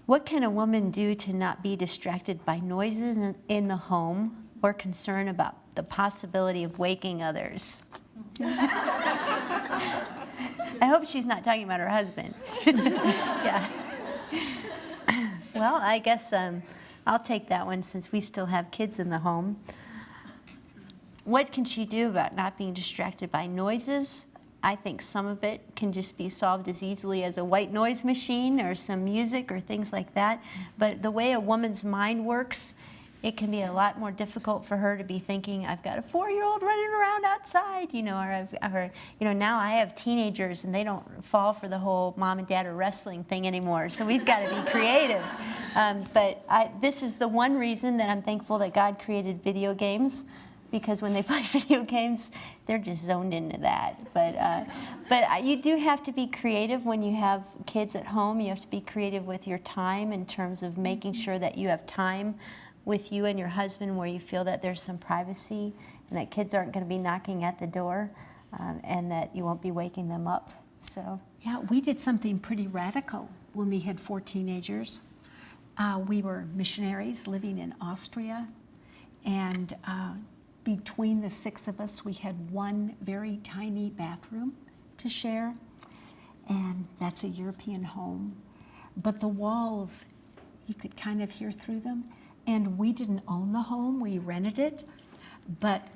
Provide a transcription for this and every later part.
What can a woman do to not be distracted by noises in the home or concern about the possibility of waking others? I hope she's not talking about her husband. Yeah. Well, I guess I'll take that one since we still have kids in the home. What can she do about not being distracted by noises? I think some of it can just be solved as easily as a white noise machine or some music or things like that. But the way a woman's mind works, it can be a lot more difficult for her to be thinking, I've got a 4-year-old running around outside, or now I have teenagers and they don't fall for the whole mom and dad are wrestling thing anymore. So we've got to be creative. This is the one reason that I'm thankful that God created video games, because when they play video games, they're just zoned into that. But you do have to be creative when you have kids at home. You have to be creative with your time in terms of making sure that you have time with you and your husband where you feel that there's some privacy and that kids aren't going to be knocking at the door and that you won't be waking them up. So yeah, we did something pretty radical when we had 4 teenagers. We were missionaries living in Austria, and between the 6 of us, we had one very tiny bathroom to share, and that's a European home. But the walls, you could kind of hear through them, and we didn't own the home, we rented it, but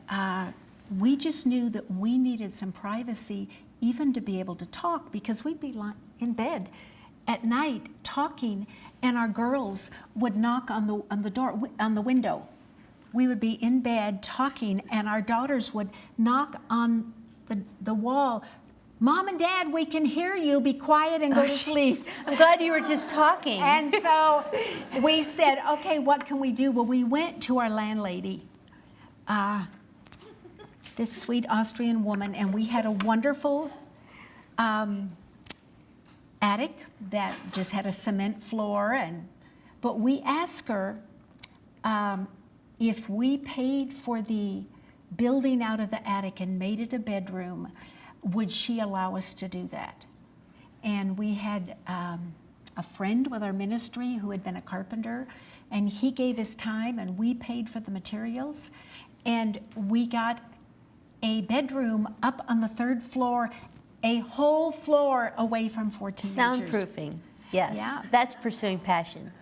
we just knew that we needed some privacy even to be able to talk, because we'd be in bed at night talking, and our girls would knock on the door, on the window. We would be in bed talking, and our daughters would knock on the wall. Mom and Dad, we can hear you. Be quiet and go to sleep. I'm glad you were just talking. And so we said, okay, what can we do? Well, we went to our landlady, this sweet Austrian woman, and we had a wonderful attic that just had a cement floor. But we asked her, if we paid for the building out of the attic and made it a bedroom, would she allow us to do that? And we had a friend with our ministry who had been a carpenter, and he gave his time and we paid for the materials, and we got a bedroom up on the 3rd floor, a whole floor away from 4 teenagers. Soundproofing, yes. Yeah. That's pursuing passion.